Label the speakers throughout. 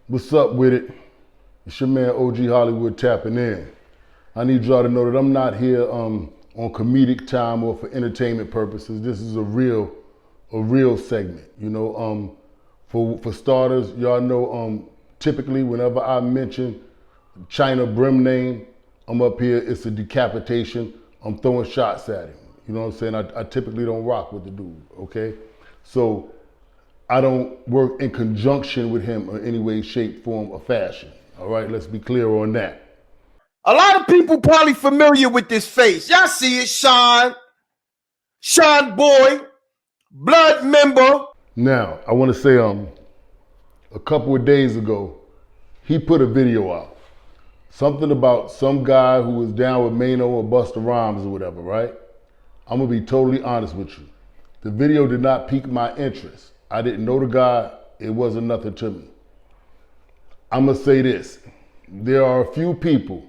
Speaker 1: What's up with it? It's your man OG Hollywood tapping in. I need y'all to know that I'm not here on comedic time or for entertainment purposes. This is a real segment. For starters, y'all know typically whenever I mention Chyna Brim name, I'm up here, it's a decapitation. I'm throwing shots at him. You know what I'm saying? I typically don't rock with the dude, okay? So I don't work in conjunction with him in any way, shape, form, or fashion. All right, let's be clear on that.
Speaker 2: A lot of people probably familiar with this face. Y'all see it, Sean Boy, blood member.
Speaker 1: Now, I want to say a couple of days ago, he put a video out. Something about some guy who was down with Mano or Busta Rhymes or whatever, right? I'm going to be totally honest with you. The video did not pique my interest. I didn't know the guy. It wasn't nothing to me. I'm going to say this. There are a few people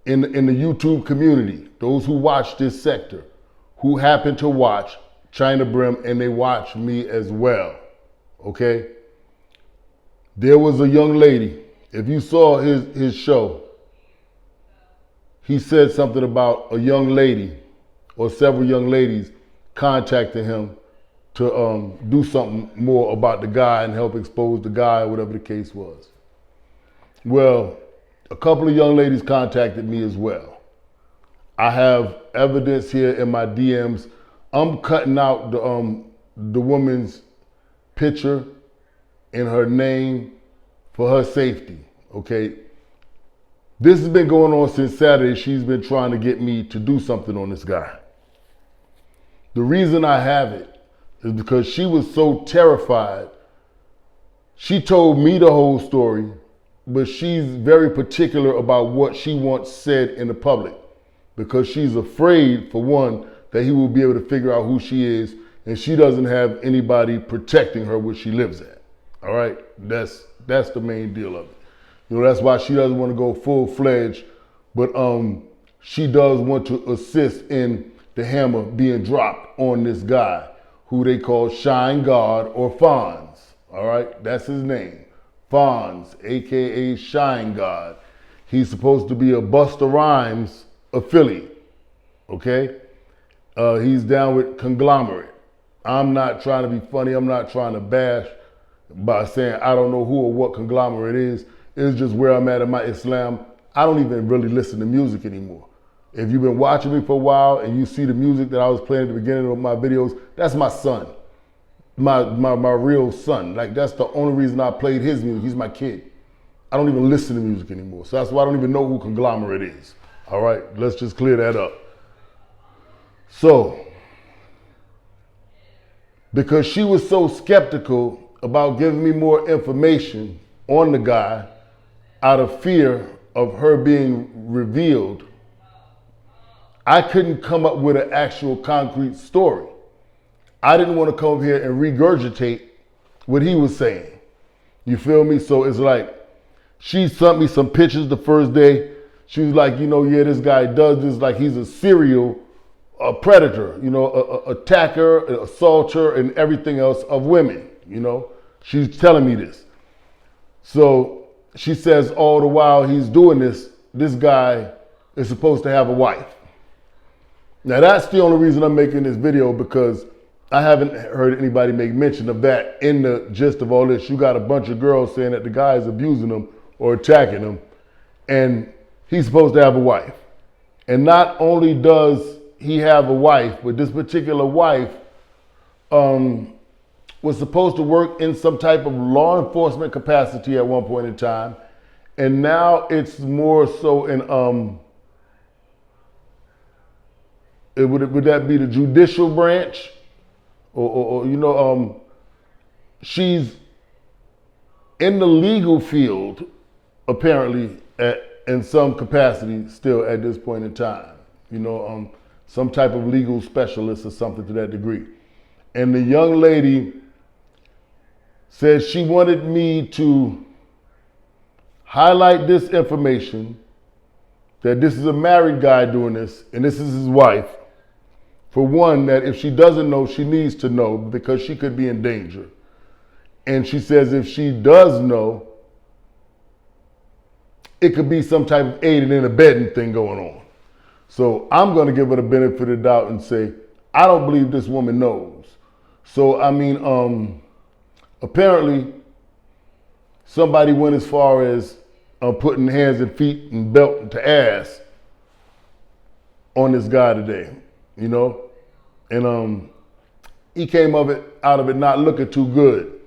Speaker 1: in the YouTube community, those who watch this sector, who happen to watch Chyna Brim, and they watch me as well, okay? There was a young lady, if you saw his show, he said something about a young lady or several young ladies contacting him to do something more about the guy and help expose the guy or whatever the case was. Well, a couple of young ladies contacted me as well. I have evidence here in my DMs. I'm cutting out the woman's picture and her name for her safety, okay? This has been going on since Saturday. She's been trying to get me to do something on this guy. The reason I have it is because she was so terrified. She told me the whole story, but she's very particular about what she wants said in the public because she's afraid, for one, that he will be able to figure out who she is, and she doesn't have anybody protecting her where she lives at. All right, that's the main deal of it. That's why she doesn't want to go full-fledged, but she does want to assist in the hammer being dropped on this guy who they call Shine God or Fonz. All right, that's his name. Fonz, aka Shine God. He's supposed to be a Busta Rhymes affiliate, okay? He's down with Conglomerate. I'm not trying to be funny. I'm not trying to bash by saying I don't know who or what Conglomerate is. It's just where I'm at in my Islam. I don't even really listen to music anymore. If you've been watching me for a while and you see the music that I was playing at the beginning of my videos, that's my son. My real son. Like, that's the only reason I played his music. He's my kid. I don't even listen to music anymore. So that's why I don't even know who Conglomerate is. All right, let's just clear that up. So, because she was so skeptical about giving me more information on the guy out of fear of her being revealed, I couldn't come up with an actual concrete story. I didn't want to come up here and regurgitate what he was saying. You feel me? So it's like, she sent me some pictures the first day. She was like, yeah, this guy does this, like he's a serial predator, attacker, assaulter, and everything else of women, She's telling me this. So she says all the while he's doing this guy is supposed to have a wife. Now that's the only reason I'm making this video, because I haven't heard anybody make mention of that in the gist of all this. You got a bunch of girls saying that the guy is abusing them or attacking them, and he's supposed to have a wife. And not only does he have a wife, but this particular wife was supposed to work in some type of law enforcement capacity at one point in time, and now it's more so in would that be the judicial branch? Or she's in the legal field, apparently, in some capacity still at this point in time. Some type of legal specialist or something to that degree. And the young lady said she wanted me to highlight this information, that this is a married guy doing this, and this is his wife. For one, that if she doesn't know, she needs to know because she could be in danger. And she says if she does know, it could be some type of aiding and abetting thing going on. So I'm going to give her the benefit of the doubt and say, I don't believe this woman knows. So, I mean, apparently somebody went as far as putting hands and feet and belt to ass on this guy today, you know? And he came out of it not looking too good.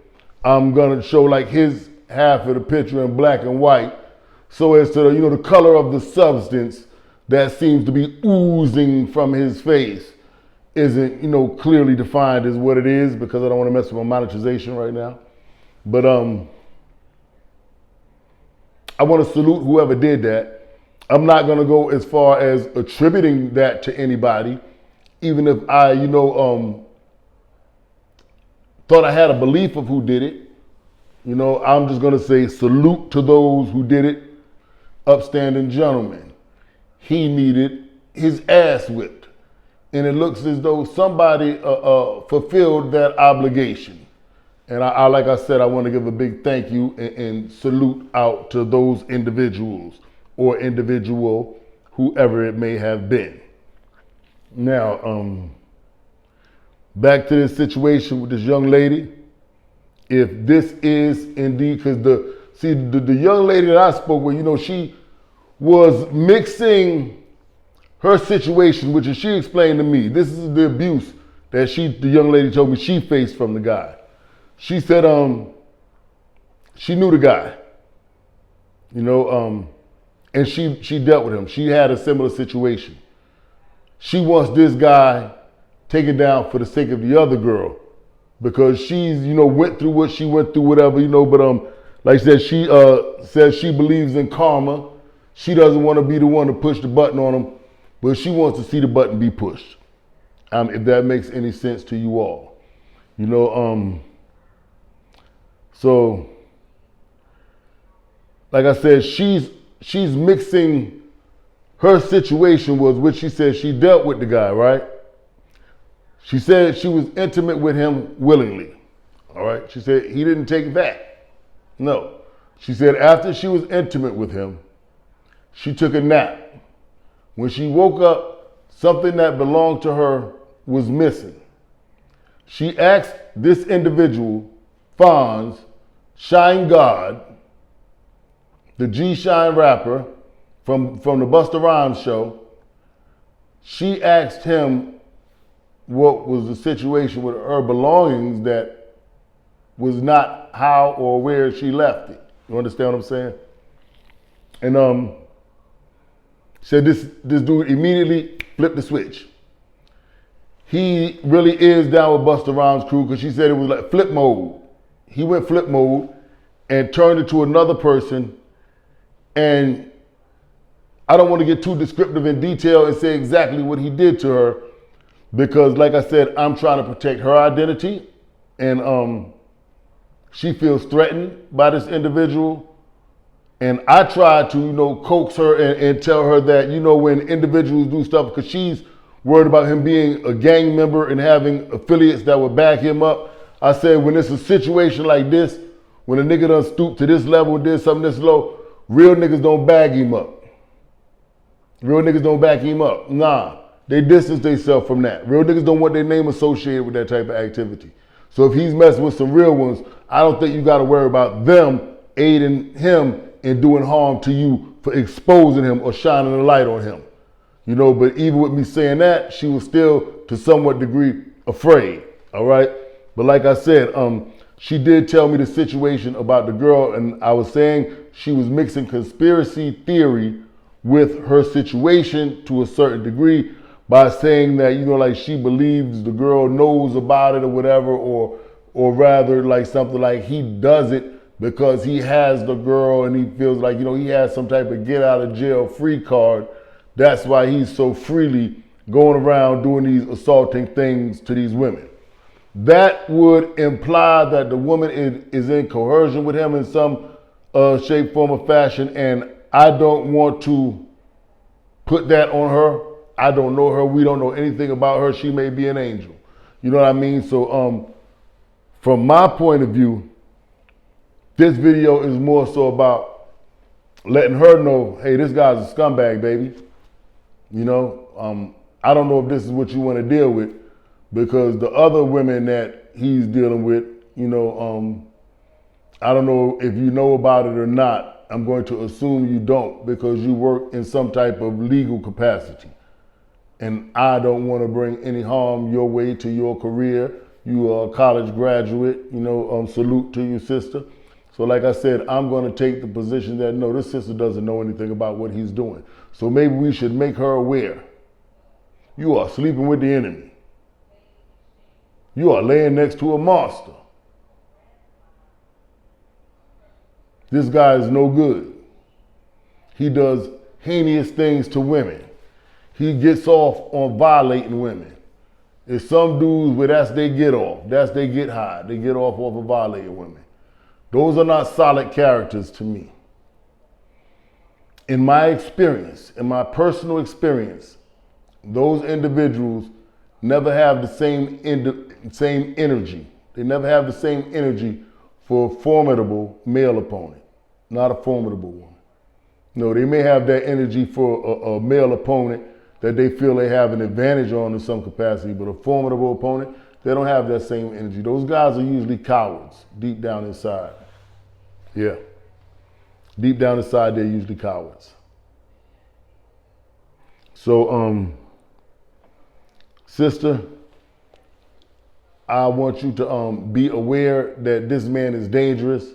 Speaker 1: I'm gonna show like his half of the picture in black and white, so as to, the color of the substance that seems to be oozing from his face isn't, clearly defined as what it is, because I don't want to mess with my monetization right now. But I want to salute whoever did that. I'm not gonna go as far as attributing that to anybody, even if I, thought I had a belief of who did it. I'm just gonna say salute to those who did it. Upstanding gentlemen. He needed his ass whipped. And it looks as though somebody fulfilled that obligation. And I, like I said, I want to give a big thank you and salute out to those individuals or individual, whoever it may have been. Now, back to this situation with this young lady. If this is indeed, because the young lady that I spoke with, she was mixing her situation, which is, she explained to me, this is the abuse that the young lady told me she faced from the guy. She said she knew the guy, and she dealt with him. She had a similar situation. She wants this guy taken down for the sake of the other girl, because she's, went through what she went through, whatever, but like I said, she says she believes in karma. She doesn't want to be the one to push the button on him, but she wants to see the button be pushed. If that makes any sense to you all. So, like I said, she's mixing her situation was what she said she dealt with the guy, right? She said she was intimate with him willingly, all right? She said he didn't take that. No. She said after she was intimate with him, she took a nap. When she woke up, something that belonged to her was missing. She asked this individual, Fonz, Shine God, the G Shine rapper from the Busta Rhymes show, she asked him what was the situation with her belongings that was not how or where she left it. You understand what I'm saying? And said this dude immediately flipped the switch. He really is down with Busta Rhymes' crew, because she said it was like flip mode. He went flip mode and turned into another person. And I don't want to get too descriptive in detail and say exactly what he did to her, because like I said, I'm trying to protect her identity, and she feels threatened by this individual. And I try to, coax her and tell her that, when individuals do stuff, because she's worried about him being a gang member and having affiliates that would back him up. I said, when it's a situation like this, when a nigga done stooped to this level and did something this low, real niggas don't bag him up. Real niggas don't back him up. Nah, they distance themselves from that. Real niggas don't want their name associated with that type of activity. So if he's messing with some real ones, I don't think you got to worry about them aiding him in doing harm to you for exposing him or shining a light on him. But even with me saying that, she was still to somewhat degree afraid, all right? But like I said, she did tell me the situation about the girl, and I was saying she was mixing conspiracy theory with her situation to a certain degree by saying that, like she believes the girl knows about it or whatever, or rather like something like he does it because he has the girl and he feels like, he has some type of get out of jail free card. That's why he's so freely going around doing these assaulting things to these women. That would imply that the woman is in coercion with him in some shape, form, or fashion, and I don't want to put that on her. I don't know her. We don't know anything about her. She may be an angel. You know what I mean? So from my point of view, this video is more so about letting her know, hey, this guy's a scumbag, baby. You know, I don't know if this is what you want to deal with, because the other women that he's dealing with, you know, I don't know if you know about it or not. I'm going to assume you don't, because you work in some type of legal capacity. And I don't want to bring any harm your way to your career. You are a college graduate, you know, salute to you, sister. So like I said, I'm going to take the position that no, this sister doesn't know anything about what he's doing. So maybe we should make her aware. You are sleeping with the enemy. You are laying next to a monster. This guy is no good. He does heinous things to women. He gets off on violating women. There's some dudes where that's they get off. That's they get high. They get off of violating women. Those are not solid characters to me. In my experience, in my personal experience, those individuals never have the same energy. They never have the same energy for a formidable male opponent, not a formidable one. No, they may have that energy for a male opponent that they feel they have an advantage on in some capacity, but a formidable opponent, they don't have that same energy. Those guys are usually cowards deep down inside. Yeah. Deep down inside, they're usually cowards. So, sister, I want you to be aware that this man is dangerous.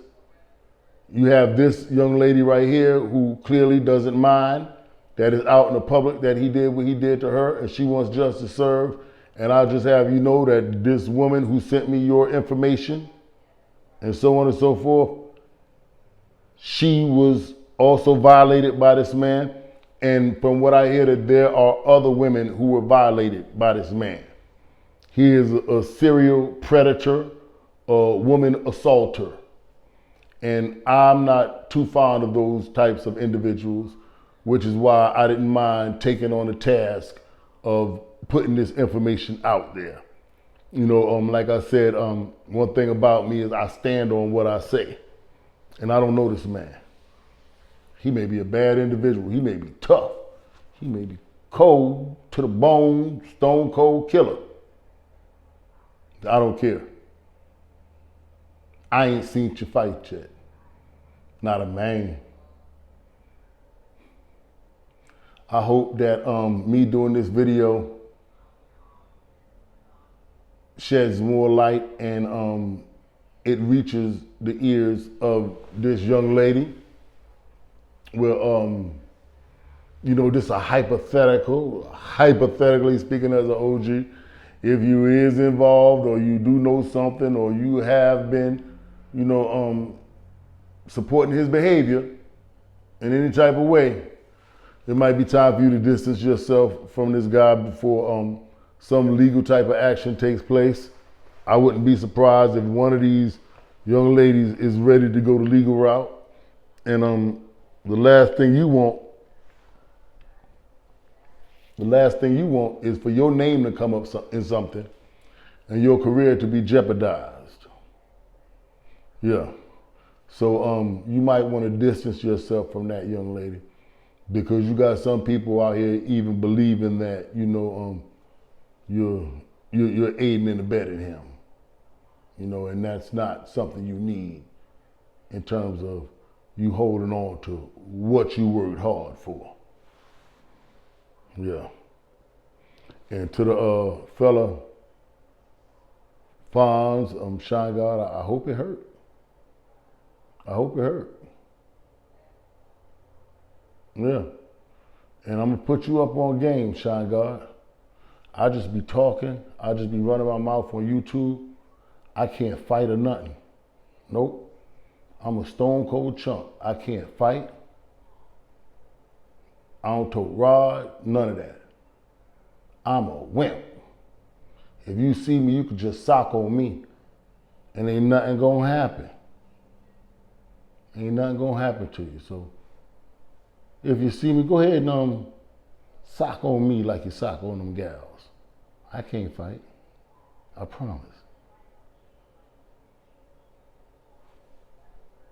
Speaker 1: You have this young lady right here who clearly doesn't mind, that is out in the public, that he did what he did to her, and she wants justice served. And I'll just have you know that this woman who sent me your information and so on and so forth, she was also violated by this man. And from what I hear, that there are other women who were violated by this man. He is a serial predator, a woman assaulter. And I'm not too fond of those types of individuals, which is why I didn't mind taking on the task of putting this information out there. You know, like I said, one thing about me is I stand on what I say. And I don't know this man. He may be a bad individual. He may be tough. He may be cold to the bone, stone cold killer. I don't care. I ain't seen you fight yet. Not a man. I hope that me doing this video sheds more light and it reaches the ears of this young lady. Well, you know, this is a hypothetically speaking as an OG, if you is involved or you do know something or you have been, you know, supporting his behavior in any type of way, it might be time for you to distance yourself from this guy before some legal type of action takes place. I wouldn't be surprised if one of these young ladies is ready to go the legal route. And the last thing you want is for your name to come up in something and your career to be jeopardized. Yeah. So you might want to distance yourself from that young lady, because you got some people out here even believing that, you know, you're aiding and abetting him. You know, and that's not something you need in terms of you holding on to what you worked hard for. Yeah. And to the fella, Fonz, Shy God, I hope it hurt. I hope it hurt. Yeah. And I'm gonna put you up on game, Shy God. I just be talking. I just be running my mouth on YouTube. I can't fight or nothing. Nope. I'm a stone cold chump. I can't fight. I don't tote rod, none of that. I'm a wimp. If you see me, you can just sock on me and ain't nothing gonna happen. Ain't nothing gonna happen to you. So if you see me, go ahead and sock on me like you sock on them gals. I can't fight. I promise.